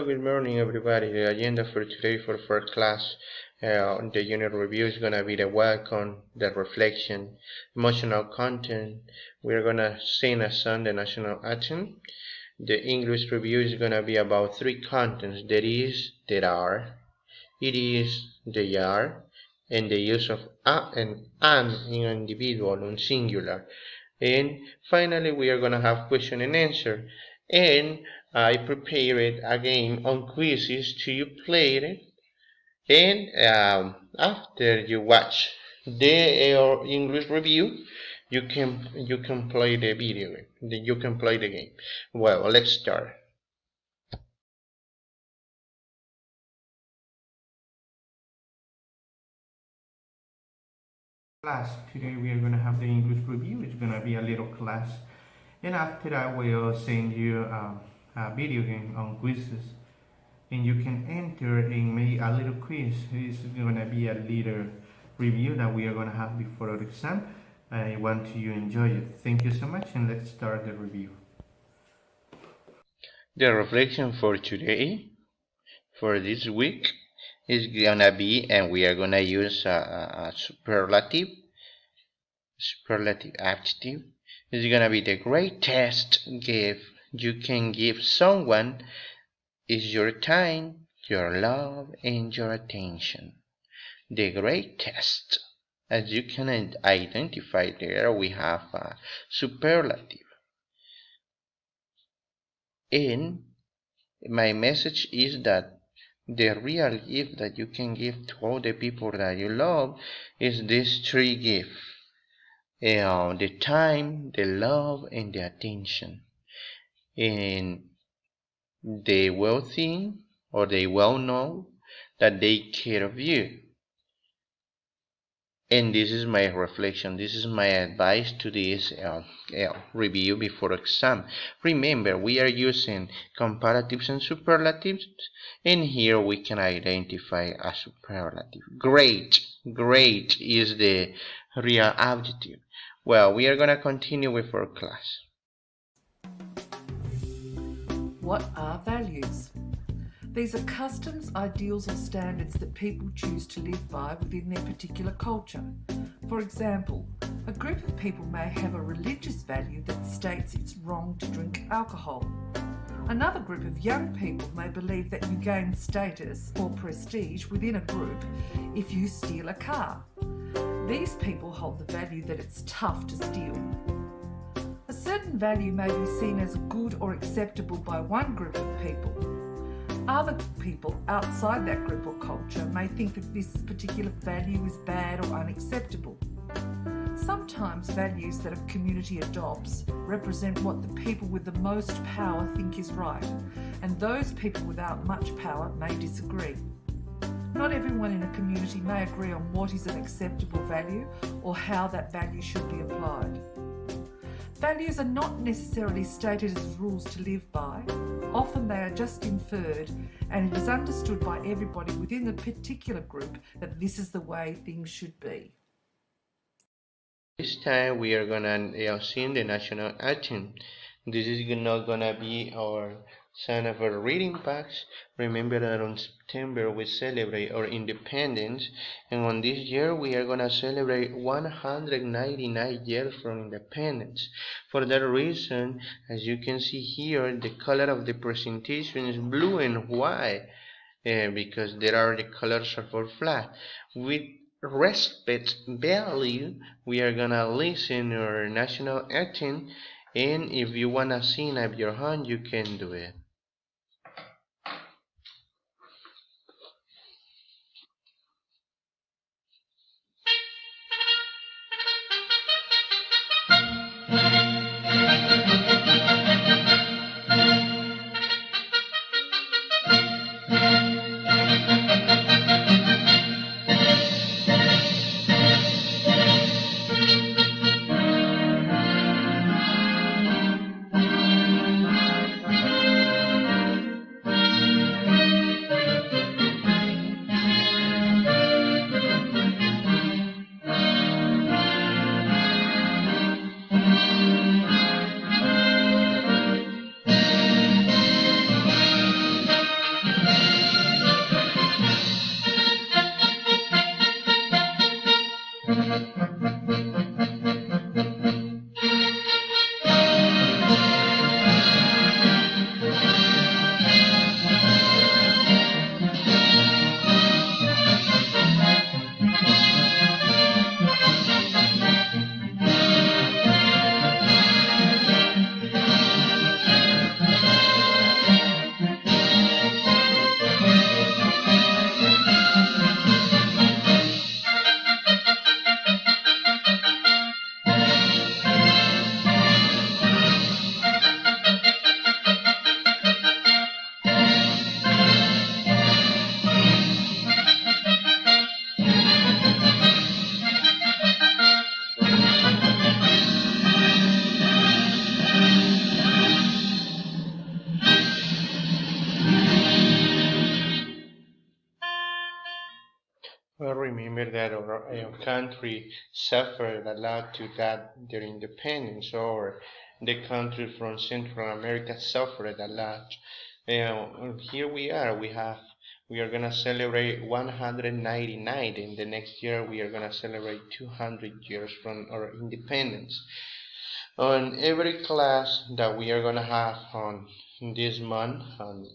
Hello, good morning everybody. The agenda for today for first class, the unit review is gonna be the welcome, the reflection, emotional content. We're gonna sing a song, the national anthem. The English review is gonna be about three contents: there is, there are, it is, they are, and the use of a and an in individual, on singular. And finally, we are gonna have question and answer. And I prepared a game on quizzes to you play it. And after you watch the English review, you can play the video game. You can play the game. Well, let's start. Class. Today we are going to have the English review. It's going to be a little class. And after that, we'll send you a video game on quizzes. And you can enter and make a little quiz. It's going to be a little review that we are going to have before our exam. I want you to enjoy it. Thank you so much, and let's start the review. The reflection for today, for this week, is gonna be, and we are gonna use a superlative adjective. It's gonna be the greatest gift you can give someone is your time, your love, and your attention. The greatest, as you can identify there, we have a superlative. And my message is that the real gift that you can give to all the people that you love is these three gifts: the time, the love, and the attention. And they will think, or they will know, that they care of you. And this is my reflection, this is my advice to this review before exam. Remember, we are using comparatives and superlatives, and here we can identify a superlative. Great is the real adjective. Well, we are going to continue with our class. What are values? These are customs, ideals or standards that people choose to live by within their particular culture. For example, a group of people may have a religious value that states it's wrong to drink alcohol. Another group of young people may believe that you gain status or prestige within a group if you steal a car. These people hold the value that it's tough to steal. A certain value may be seen as good or acceptable by one group of people. Other people outside that group or culture may think that this particular value is bad or unacceptable. Sometimes values that a community adopts represent what the people with the most power think is right, and those people without much power may disagree. Not everyone in a community may agree on what is an acceptable value or how that value should be applied. Values are not necessarily stated as rules to live by. Often they are just inferred, and it is understood by everybody within the particular group that this is the way things should be. This time we are gonna sing the national anthem. This is not gonna be our sign of our reading packs. Remember that on September we celebrate our independence, and on this year we are gonna celebrate 199 years from independence. For that reason, as you can see here, the color of the presentation is blue and white, because there are the colors of our flag. With respect value, we are gonna listen our national anthem, and if you wanna sing up your hand, you can do it. Well, remember that our country suffered a lot to get their independence, or the country from Central America suffered a lot. Here we are. We are gonna celebrate 199, and the next year we are gonna celebrate 200 years from our independence. On every class that we are gonna have on this month, on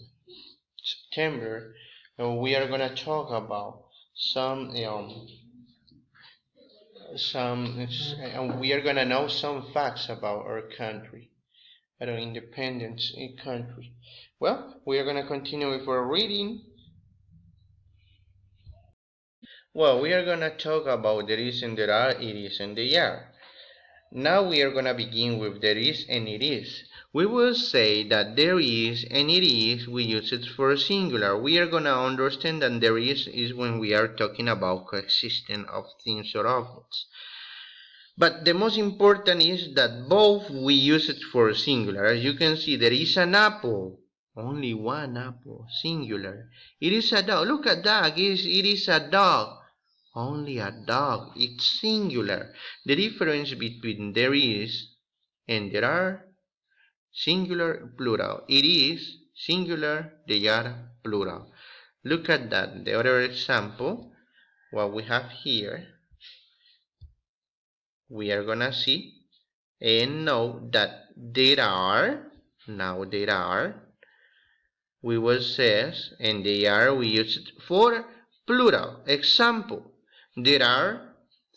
September, we are gonna talk about some and we are gonna know some facts about our country, our independence country. Well, we are gonna continue with our reading. Well, we are gonna talk about there is and there are, it is and they are. Now we are gonna begin with there is and it is. We will say that there is and it is, we use it for singular. We are gonna understand that there is when we are talking about coexistence of things or objects. But the most important is that both we use it for singular. As you can see, there is an apple. Only one apple, singular. It is a dog. Look at that. It is a dog. Only a dog. It's singular. The difference between there is and there are, singular, plural. It is singular, they are plural. Look at that. The other example, what we have here, we are gonna see and know that there are, now there are, we will say, and they are, we use it for plural. Example, there are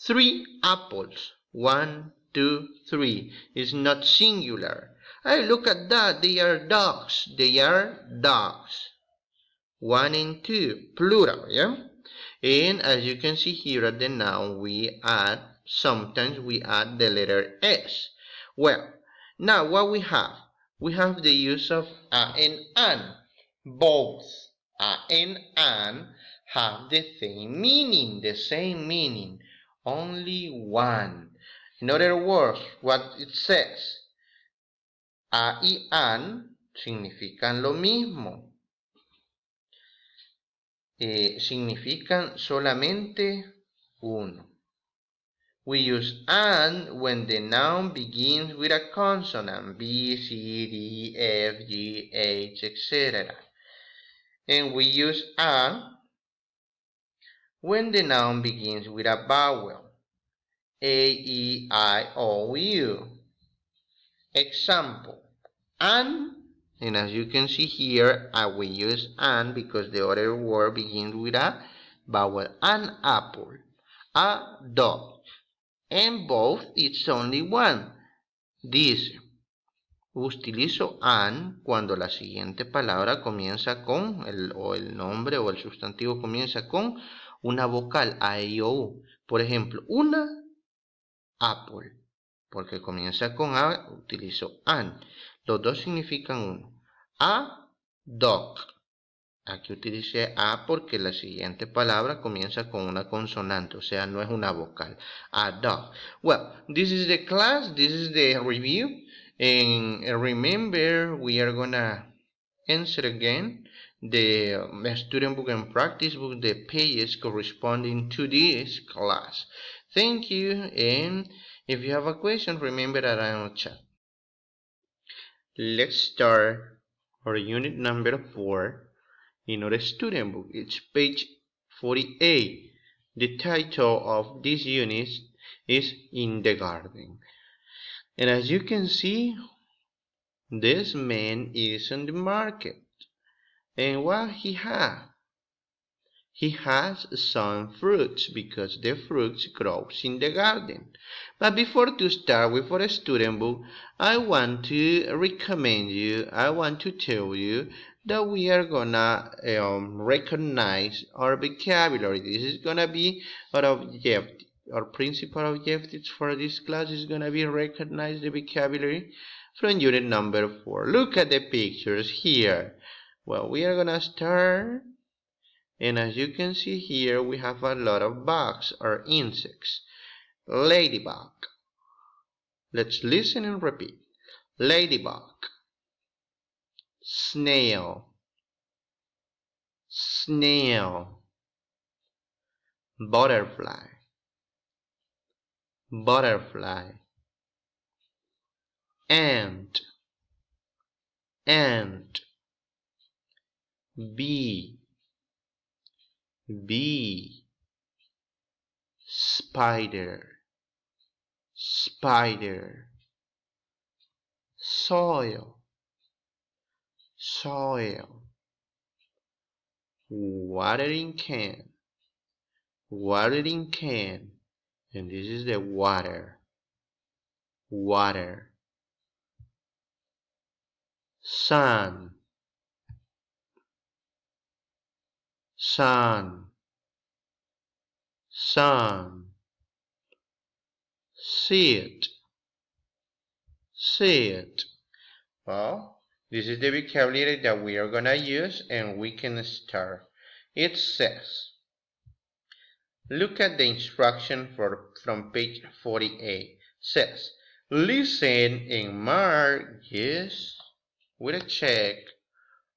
3 apples. 1, 2, 3. It's not singular. Hey, look at that. They are dogs. They are dogs. 1 and 2, plural, yeah? And as you can see here at the noun, sometimes we add the letter S. Well, now what we have? We have the use of a and an. Both a and an have the same meaning, only one. In other words, what it says, a y an significan lo mismo. Significan solamente uno. We use an when the noun begins with a consonant, B, C, D, F, G, H, etc. And we use a when the noun begins with a vowel, A, E, I, O, U. Example, an, and as you can see here, I will use an because the other word begins with a vowel. An apple, a dog, and both it's only one. Dice, utilizo an cuando la siguiente palabra comienza con, o el nombre o el sustantivo comienza con una vocal, a, e, i, o, u. Por ejemplo, una apple, porque comienza con a, utilizo an. Los dos significan uno. A dog. Aquí utilicé a porque la siguiente palabra comienza con una consonante, o sea, no es una vocal. A dog. Well, this is the class, this is the review. And remember, we are gonna answer again the student book and practice book, the pages corresponding to this class. Thank you, and if you have a question, remember that I am chat. Let's start our unit number 4 in our student book. It's page 48. The title of this unit is In the Garden. And as you can see, this man is on the market. And what he has? He has some fruits because the fruits grows in the garden. But before to start with our student book, I want to recommend you, I want to tell you that we are gonna recognize our vocabulary. This is gonna be our objective. Our principal objectives for this class is gonna be recognize the vocabulary from unit number 4. Look at the pictures here. Well, we are gonna start. And as you can see here, we have a lot of bugs or insects. Ladybug. Let's listen and repeat. Ladybug. Snail. Snail. butterfly, butterfly. Ant, ant. Bee, bee. Spider, spider. Soil, soil. Watering can, watering can. And this is the water, water. Sun, sun, sun. Seed, seed. Well, this is the vocabulary that we are going to use, and we can start. It says, look at the instruction from page 48. Says, listen and mark yes with a check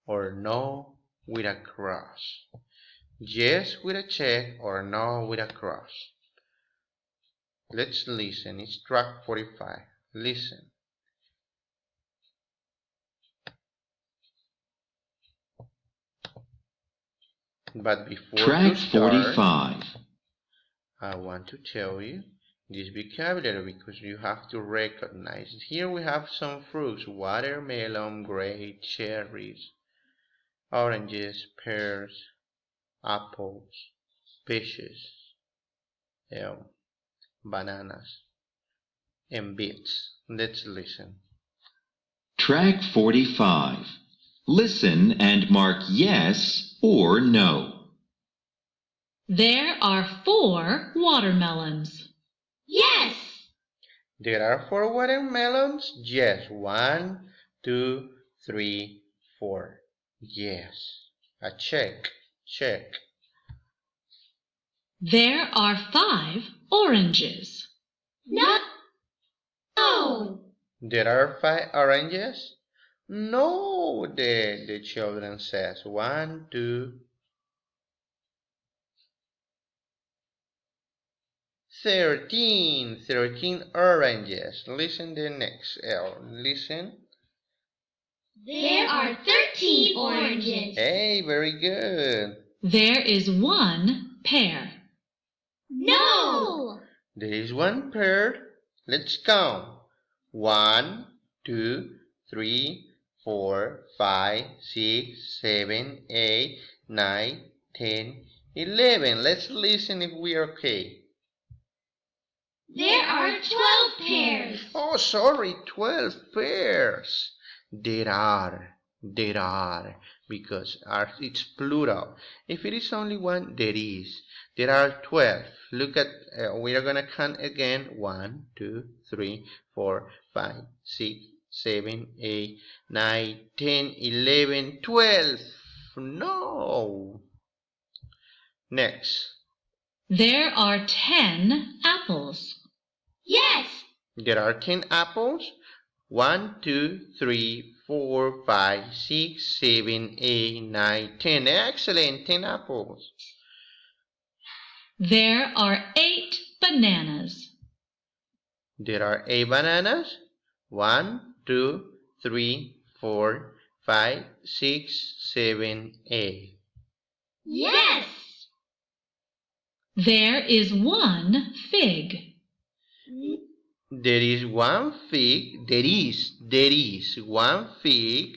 or no with a cross. Yes with a check or no with a cross. Let's listen. It's track 45. Listen. But before Track to start, 45. I want to tell you this vocabulary because you have to recognize it. Here we have some fruits: watermelon, grape, cherries, oranges, pears, apples, peaches, bananas, and beets. Let's listen. Track 45. Listen and mark yes or no. There are 4 watermelons. Yes. There are 4 watermelons? Yes. 1, 2, 3, 4. Yes. A check. Check. There are 5 oranges. No. No. There are 5 oranges? No, the children says. 1, 2, 13. 13 oranges. Listen the next L. Listen. There are 13 oranges. Hey, very good. There is 1 pear. No. There is 1 pear. Let's count. 1, 2, 3, 4, 5, 6, 7, 8, 9, 10, 11. Let's listen if we are okay. There are 12 pears. Oh, sorry, 12 pears. There are, because it's plural. If it is only 1, there is. There are 12. Look at, we are going to count again. 1, 2, 3, 4, 5, 6, 7, 8, 9, 10, 11, 12. No. Next. There are 10 apples. Yes. There are 10 apples. 1, 2, 3, 4, 5, 6, 7, 8, 9, 10. Excellent, 10 apples. There are 8 bananas. There are 8 bananas. 1, 2, 3, 4, 5, 6, 7, 8. Yes. There is 1 fig. There is 1 fig. There is 1 fig.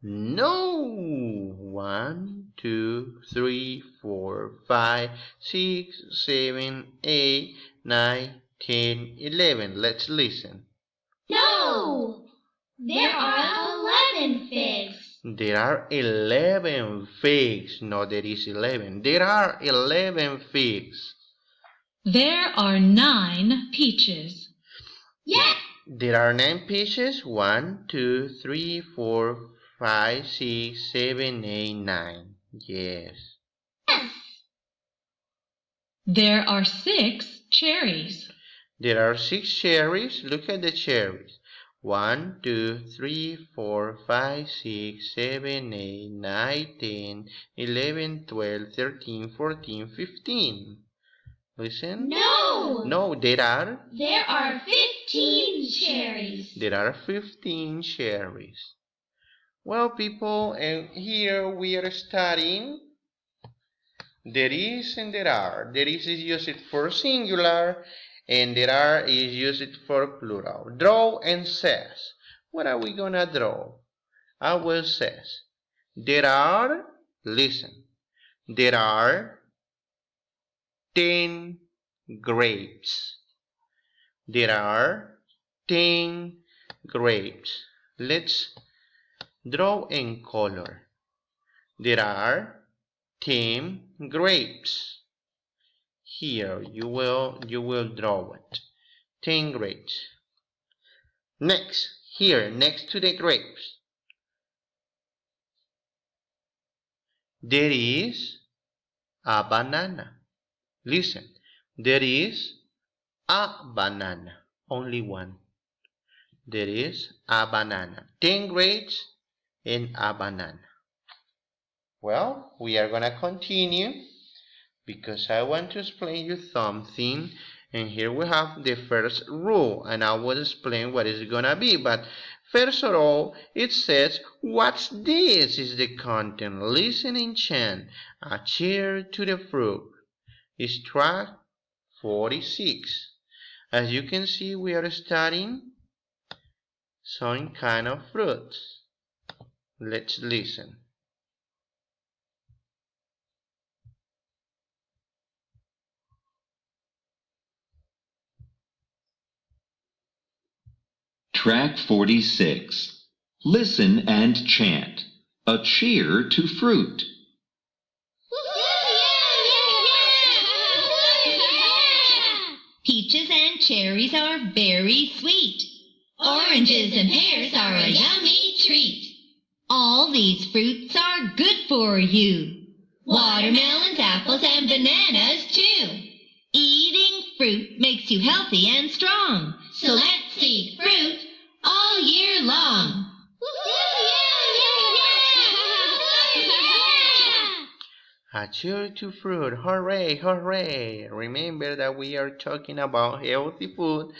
No. 1, 2, 3, 4, 5, 6, 7, 8, 9, 10, 11. Let's listen. No. There are 11 figs. There are 11 figs. No, there is 11. There are 11 figs. There are 9 peaches. Yes. There are 9 peaches. 1, 2, 3, 4, 5, 6, 7, 8, 9. Yes. Yes. There are 6 cherries. There are 6 cherries. Look at the cherries. 1, 2, 3, 4, 5, 6, 7, 8, 9, 10, 11, 12, 13, 14, 15. Listen. No! No, there are 15 cherries. There are 15 cherries. Well, people, and here we are studying there is and there are. There is used for singular, and there are is used for plural. Draw and says. What are we gonna draw? I will says. There are, listen, there are 10 grapes. There are 10 grapes. Let's draw in color. There are 10 grapes. Here you will draw it. 10 grapes. Next, here next to the grapes, there is a banana. Listen, there is a banana. Only one. There is a banana. 10 grapes and a banana. Well, we are gonna continue because I want to explain you something, and here we have the first rule, and I will explain what it's gonna be. But first of all, it says, what's this is the content. Listen and chant. A chair to the fruit. It's track 46. As you can see, we are studying some kind of fruits. Let's listen. Track 46. Listen and chant. A cheer to fruit. Peaches and cherries are very sweet. Oranges and pears are a yummy treat. All these fruits are good for you. Watermelons, apples, and bananas too. Eating fruit makes you healthy and strong. So let's eat fruit all year long. A cheer to fruit. Hooray, hooray. Remember that we are talking about healthy food,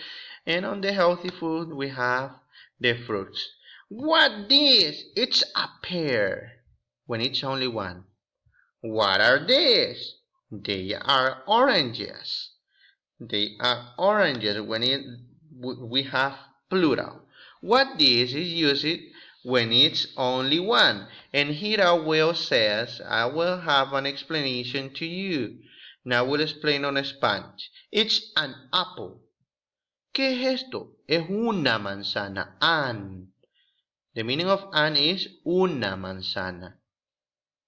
and on the healthy food we have the fruits. What this? It's a pear when it's only one. What are these? They are oranges. They are oranges when we have plural. What this is used when it's only one. And here I will says, I will have an explanation to you. Now we'll explain on Spanish. It's an apple. ¿Qué es esto? Es una manzana. An. The meaning of an is una manzana.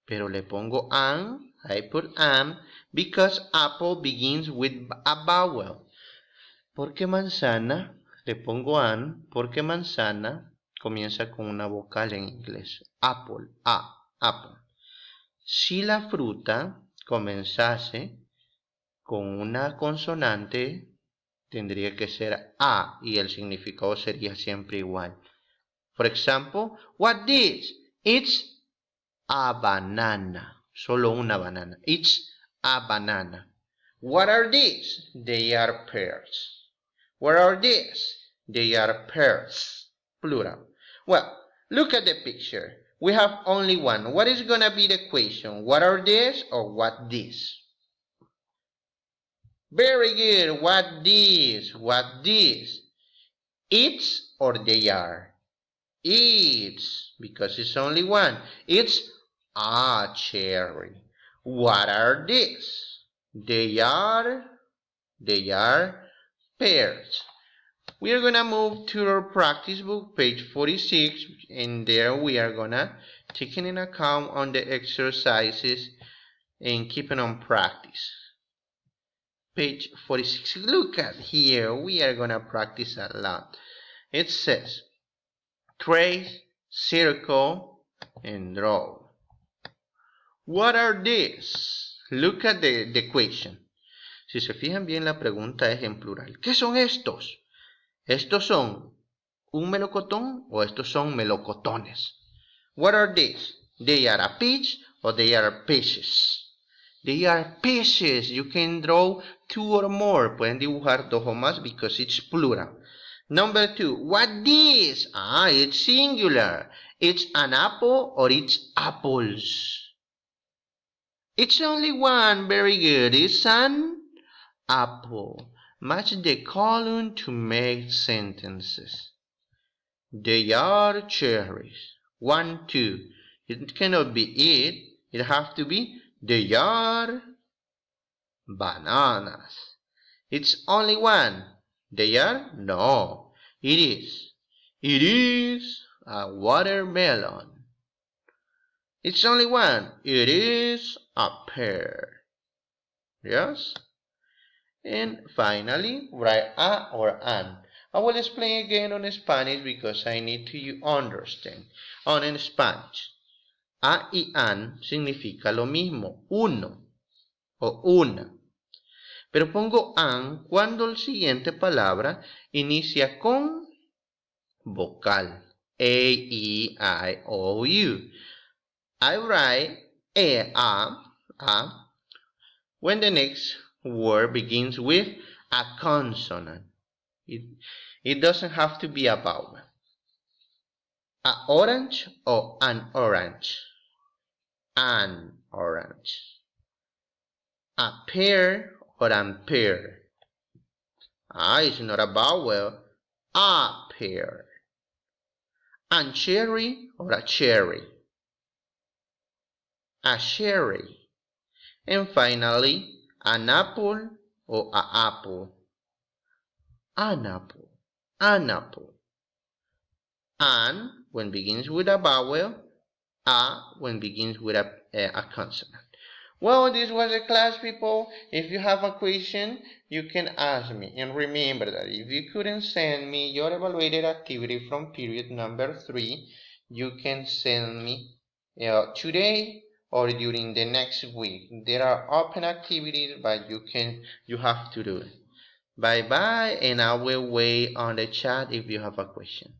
Pero le pongo an, I put am, because apple begins with a vowel. ¿Por qué manzana? Le pongo an, porque manzana comienza con una vocal en inglés. Apple, a, apple. Si la fruta comenzase con una consonante, tendría que ser a y el significado sería siempre igual. For example, what is? It's a banana. Solo una banana. It's a banana. What are these? They are pears. What are these? They are pears. Plural. Well, look at the picture. We have only one. What is gonna be the question? What are these or what this? Very good. What this? What this? It's or they are? It's, because it's only one. It's a cherry. What are these? They are pears. We are gonna move to our practice book, page 46, and there we are gonna take in account on the exercises and keeping on practice. Page 46. Look at here. We are gonna practice a lot. It says, trace, circle, and draw. What are these? Look at the question. Si se fijan bien, la pregunta es en plural. ¿Qué son estos? Estos son un melocotón o estos son melocotones? What are these? They are a peach or they are peaches? They are peaches. You can draw 2 or more. Pueden dibujar 2 o más because it's plural. Number 2. What this? It's singular. It's an apple or it's apples? It's only one. Very good. It's an apple. Match the column to make sentences. They are cherries. 1, 2. It cannot be it. It has to be they are bananas. It's only one. They are? No. It is. It is a watermelon. It's only one. It is a pear. Yes? And finally, write a or an. I will explain again on Spanish because I need to understand. In Spanish, a y an significa lo mismo, uno o una. Pero pongo an cuando la siguiente palabra inicia con vocal. A, E, I, O, U. I write a, when the next word begins with a consonant. It doesn't have to be a vowel. A orange or an orange. An orange. A pear or an pear. It's not a vowel. A pear. An cherry or a cherry. A cherry. And finally, an apple or a apple. An apple. An apple. An when begins with a vowel, a when begins with a consonant. Well, this was the class, people. If you have a question, you can ask me. And remember that if you couldn't send me your evaluated activity from period number 3, you can send me today or during the next week. There are open activities, but you have to do it. Bye bye, and I will wait on the chat if you have a question.